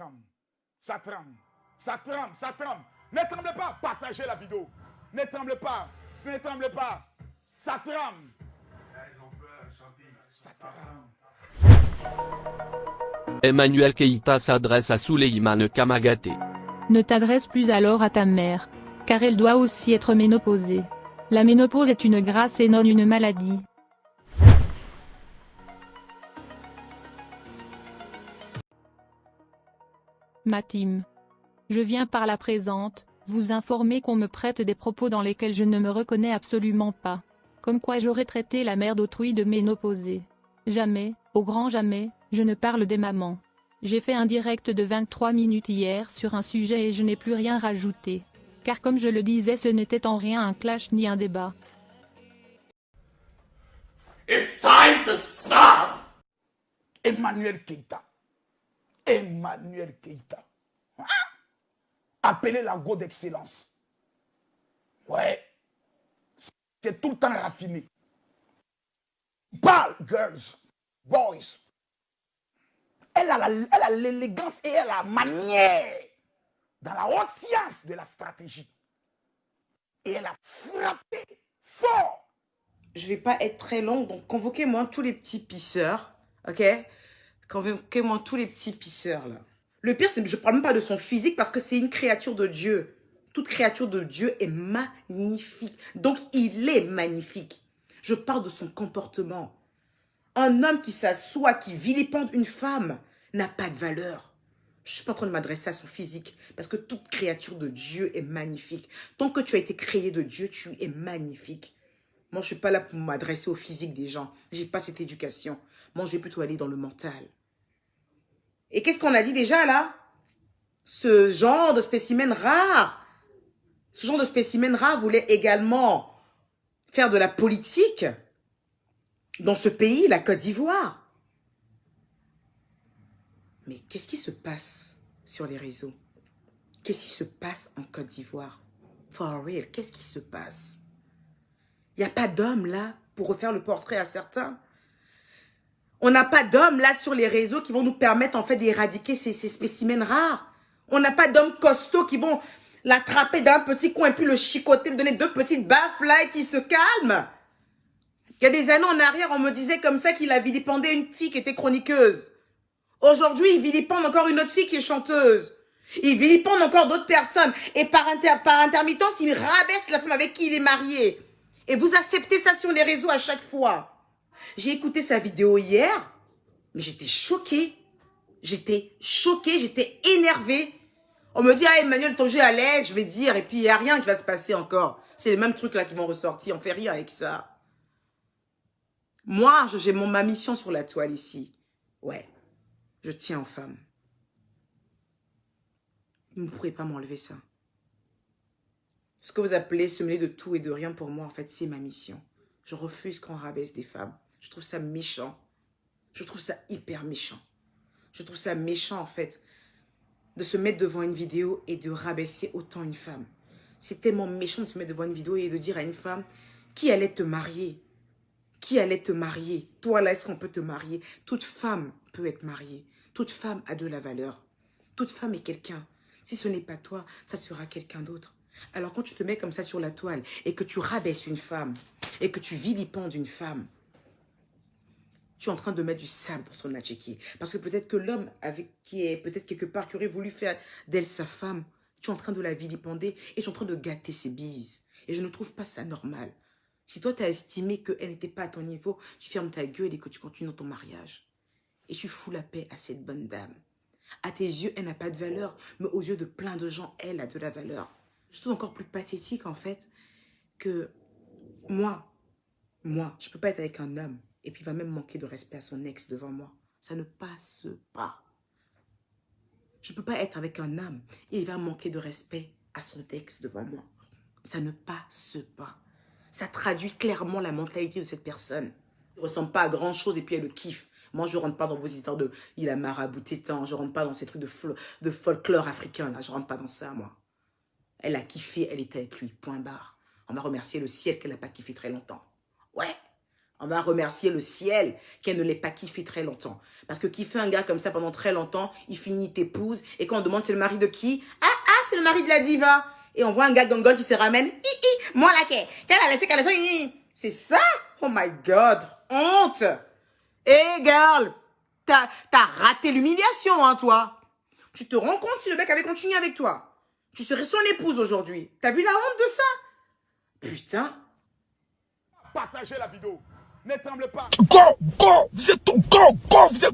tremble. Ça tremble. Ça tremble. Ça tremble. Ne tremblez pas. Partagez la vidéo. Ne tremblez pas. Ne tremblez pas. Ça tremble. Ça tremble. Emmanuel Keïta s'adresse à Souleymane Kamagaté. Ne t'adresse plus alors à ta mère, car elle doit aussi être ménopausée. La ménopause est une grâce et non une maladie. Ma team. Je viens par la présente, vous informer qu'on me prête des propos dans lesquels je ne me reconnais absolument pas. Comme quoi j'aurais traité la mère d'autrui de ménopausée. Jamais, au grand jamais, je ne parle des mamans. J'ai fait un direct de 23 minutes hier sur un sujet et je n'ai plus rien rajouté. Car comme je le disais, ce n'était en rien un clash ni un débat. It's time to stop. Emmanuel Keïta. Emmanuel Keïta. Hein? Appelez la go d'excellence. Ouais. C'est tout le temps raffiné. Parle, girls, boys. Elle a l'élégance et elle a la manière dans la haute science de la stratégie. Et elle a frappé fort. Je vais pas être très longue, donc convoquez-moi tous les petits pisseurs, ok? Convoquez-moi tous les petits pisseurs, là. Le pire, c'est que je parle même pas de son physique parce que c'est une créature de Dieu. Toute créature de Dieu est magnifique. Donc, il est magnifique. Je parle de son comportement. Un homme qui s'assoit, qui vilipende une femme, n'a pas de valeur. Je suis pas en train de m'adresser à son physique parce que toute créature de Dieu est magnifique. Tant que tu as été créé de Dieu, tu es magnifique. Moi, je suis pas là pour m'adresser au physique des gens. J'ai pas cette éducation. Moi, je vais plutôt aller dans le mental. Et qu'est-ce qu'on a dit déjà, là? Ce genre de spécimen rare. Ce genre de spécimen rare voulait également faire de la politique dans ce pays, la Côte d'Ivoire. Mais qu'est-ce qui se passe sur les réseaux? Qu'est-ce qui se passe en Côte d'Ivoire? For real, qu'est-ce qui se passe? Il n'y a pas d'hommes là pour refaire le portrait à certains. On n'a pas d'hommes là sur les réseaux qui vont nous permettre en fait d'éradiquer ces spécimens rares. On n'a pas d'hommes costauds qui vont l'attraper d'un petit coin et puis le chicoter, me donner 2 petites baffes là et qui se calme. Il y a des années en arrière, on me disait comme ça qu'il a vilipendé une fille qui était chroniqueuse. Aujourd'hui, il vilipende encore une autre fille qui est chanteuse. Il vilipende encore d'autres personnes. Et par intermittence, il rabaisse la femme avec qui il est marié. Et vous acceptez ça sur les réseaux à chaque fois. J'ai écouté sa vidéo hier, mais j'étais choquée. J'étais choquée, j'étais énervée. On me dit, ah Emmanuel, ton jeu est à l'aise, je vais dire, et puis il n'y a rien qui va se passer encore. C'est les mêmes trucs là qui vont ressortir, on fait rien avec ça. Moi, j'ai ma mission sur la toile ici. Ouais, je tiens aux femmes. Vous ne pourrez pas m'enlever ça. Ce que vous appelez se mêler de tout et de rien, pour moi, en fait, c'est ma mission. Je refuse qu'on rabaisse des femmes. Je trouve ça méchant. Je trouve ça hyper méchant. Je trouve ça méchant, en fait, de se mettre devant une vidéo et de rabaisser autant une femme. C'est tellement méchant de se mettre devant une vidéo et de dire à une femme qui allait te marier. Qui allait te marier? Toi, là, est-ce qu'on peut te marier? Toute femme peut être mariée. Toute femme a de la valeur. Toute femme est quelqu'un. Si ce n'est pas toi, ça sera quelqu'un d'autre. Alors quand tu te mets comme ça sur la toile et que tu rabaisses une femme et que tu vilipendes une femme, tu es en train de mettre du sable dans son atchiquier. Parce que peut-être que l'homme qui est peut-être quelque part, qui aurait voulu faire d'elle sa femme, tu es en train de la vilipender et tu es en train de gâter ses bises. Et je ne trouve pas ça normal. Si toi, tu as estimé qu'elle n'était pas à ton niveau, tu fermes ta gueule et que tu continues ton mariage. Et tu fous la paix à cette bonne dame. À tes yeux, elle n'a pas de valeur, mais aux yeux de plein de gens, elle a de la valeur. Je trouve encore plus pathétique, en fait, que moi, je ne peux pas être avec un homme et puis il va même manquer de respect à son ex devant moi. Ça ne passe pas. Je ne peux pas être avec un homme et il va manquer de respect à son ex devant moi. Ça ne passe pas. Ça traduit clairement la mentalité de cette personne. Elle ne ressemble pas à grand chose et puis elle le kiffe. Moi, je ne rentre pas dans vos histoires de « il a marabouté tant ». Je ne rentre pas dans ces trucs de folklore africain. Là. Je ne rentre pas dans ça, moi. Elle a kiffé, elle était avec lui. Point barre. On va remercier le ciel qu'elle n'a pas kiffé très longtemps. Ouais. On va remercier le ciel qu'elle ne l'ait pas kiffé très longtemps. Parce que kiffer un gars comme ça pendant très longtemps, il finit t'épouse. Et quand on demande c'est le mari de qui? Ah, c'est le mari de la diva. Et on voit un gars gongol qui se ramène. Moi là, qu'elle a laissé, qu'elle a laissé. C'est ça? Oh my God. Honte. Hey girl, t'as raté l'humiliation, hein, toi. Tu te rends compte si le mec avait continué avec toi? Tu serais son épouse aujourd'hui. T'as vu la honte de ça? Putain. Partagez la vidéo. Ne tremble pas. Go, vous êtes ton go, vous êtes